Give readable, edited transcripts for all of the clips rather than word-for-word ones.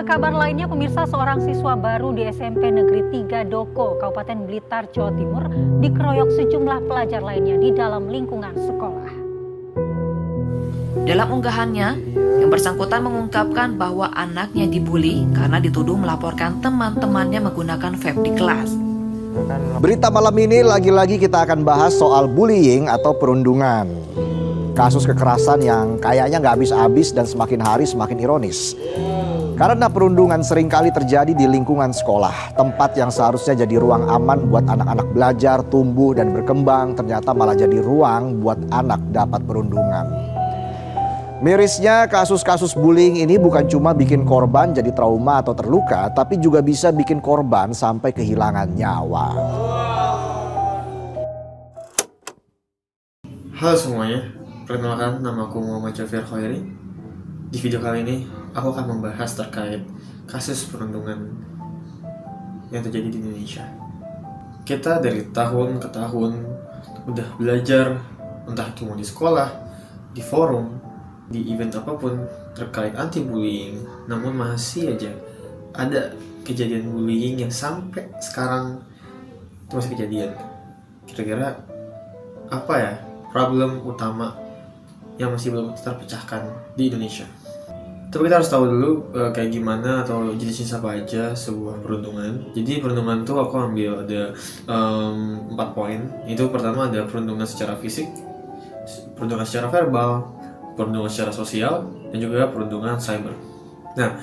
Ke kabar lainnya, pemirsa, seorang siswa baru di SMP Negeri 3 Doko, Kabupaten Blitar, Jawa Timur, dikeroyok sejumlah pelajar lainnya di dalam lingkungan sekolah. Dalam unggahannya, yang bersangkutan mengungkapkan bahwa anaknya dibully karena dituduh melaporkan teman-temannya menggunakan vape di kelas. Berita malam ini lagi-lagi kita akan bahas soal bullying atau perundungan. Kasus kekerasan yang kayaknya nggak habis-habis dan semakin hari semakin ironis. Karena perundungan seringkali terjadi di lingkungan sekolah, tempat yang seharusnya jadi ruang aman buat anak-anak belajar, tumbuh, dan berkembang, ternyata malah jadi ruang buat anak dapat perundungan. Mirisnya, kasus-kasus bullying ini bukan cuma bikin korban jadi trauma atau terluka, tapi juga bisa bikin korban sampai kehilangan nyawa. Halo semuanya, perkenalkan nama aku Muhammad Jafir Khairi. Di video kali ini, aku akan membahas terkait kasus perundungan yang terjadi di Indonesia. Kita dari tahun ke tahun udah belajar, entah itu mau di sekolah, di forum, di event apapun terkait anti-bullying, namun masih aja ada kejadian bullying yang sampai sekarang itu masih kejadian. Kira-kira apa ya problem utama yang masih belum terpecahkan di Indonesia? Tapi kita harus tahu dulu kayak gimana atau jenisnya apa aja sebuah perundungan. Jadi perundungan tuh aku ambil ada 4 poin. Itu pertama ada perundungan secara fisik, perundungan secara verbal, perundungan secara sosial, dan juga perundungan cyber. Nah,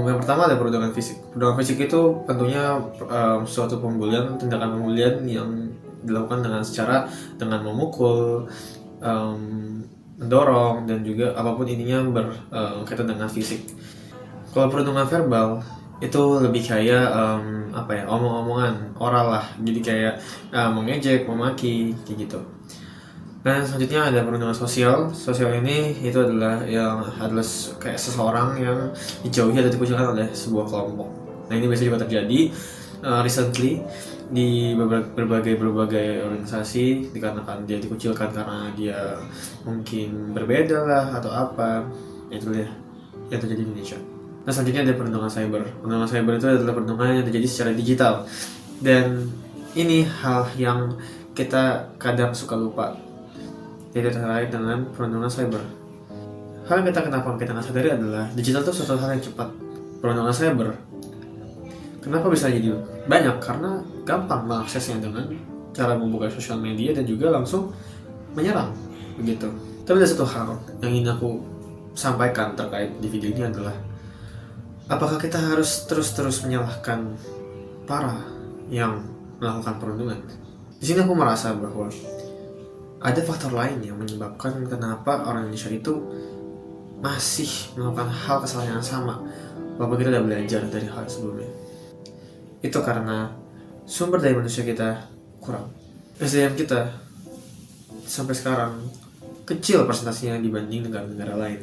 yang pertama ada perundungan fisik. Perundungan fisik itu tentunya suatu pembulian, tindakan pembulian yang dilakukan dengan memukul, mendorong, dan juga apapun ininya berkaitan dengan fisik. Kalau perundungan verbal itu lebih kayak omong-omongan oral lah, jadi kayak mengejek, memaki, kayak gitu. Nah, selanjutnya ada perundungan sosial. Sosial ini itu adalah kayak seseorang yang dijauhi atau dikucilkan oleh sebuah kelompok. Nah, ini biasanya juga terjadi recently di berbagai organisasi, dikarenakan dia dikucilkan karena dia mungkin berbeda lah atau apa. Itu dia yang terjadi di Indonesia. Nah, selanjutnya ada perundungan cyber. Perundungan cyber itu adalah perundungan yang terjadi secara digital, dan ini hal yang kita kadang suka lupa, yaitu terkait dengan perundungan cyber. Hal yang kenapa kita nggak sadari adalah digital itu suatu hal yang cepat. Perundungan cyber kenapa bisa jadi banyak? Karena gampang mengaksesnya dengan cara membuka sosial media dan juga langsung menyerang, begitu. Tapi ada satu hal yang ingin aku sampaikan terkait di video ini adalah, apakah kita harus terus menyalahkan para yang melakukan perundungan? Di sini aku merasa bahwa ada faktor lain yang menyebabkan kenapa orang Indonesia itu masih melakukan hal kesalahan yang sama, walaupun kita udah belajar dari hal sebelumnya. Itu karena sumber daya manusia kita kurang. SDM kita sampai sekarang kecil presentasinya dibanding negara-negara lain.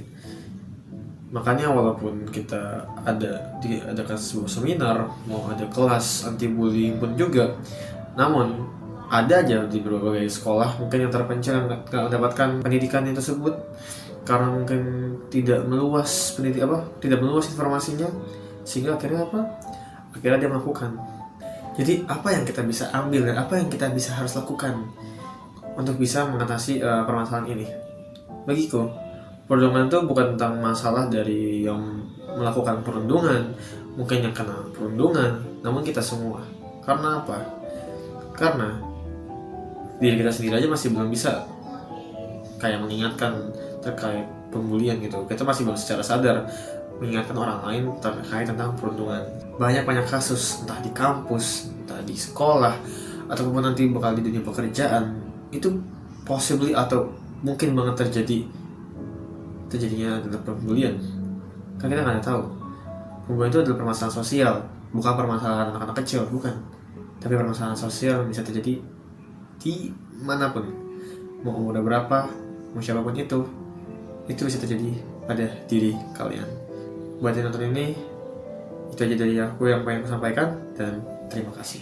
Makanya walaupun kita adakan sebuah seminar, mau ada kelas anti bullying pun juga, namun ada aja di berbagai sekolah mungkin yang terpencil yang nggak mendapatkan pendidikan yang tersebut karena mungkin tidak meluas informasinya, sehingga akhirnya dia melakukan. Jadi apa yang kita bisa ambil dan apa yang kita bisa harus lakukan untuk bisa mengatasi permasalahan ini? Bagiku, perundungan itu bukan tentang masalah dari yang melakukan perundungan, mungkin yang kena perundungan, namun kita semua. Karena apa? Karena diri kita sendiri aja masih belum bisa kayak mengingatkan terkait pembulian gitu. Kita masih belum secara sadar mengingatkan orang lain terkait tentang perundungan. Banyak kasus, entah di kampus, entah di sekolah, ataupun nanti bakal di dunia pekerjaan, itu possibly atau mungkin banget terjadinya adalah pembulian. Kan kita nggak tahu. Pembulian itu adalah permasalahan sosial, bukan permasalahan anak-anak kecil, bukan. Tapi permasalahan sosial bisa terjadi di manapun, mau umur berapa, mau siapapun itu bisa terjadi pada diri kalian. Buat yang nonton ini, itu aja dari aku yang pengen aku sampaikan, dan terima kasih.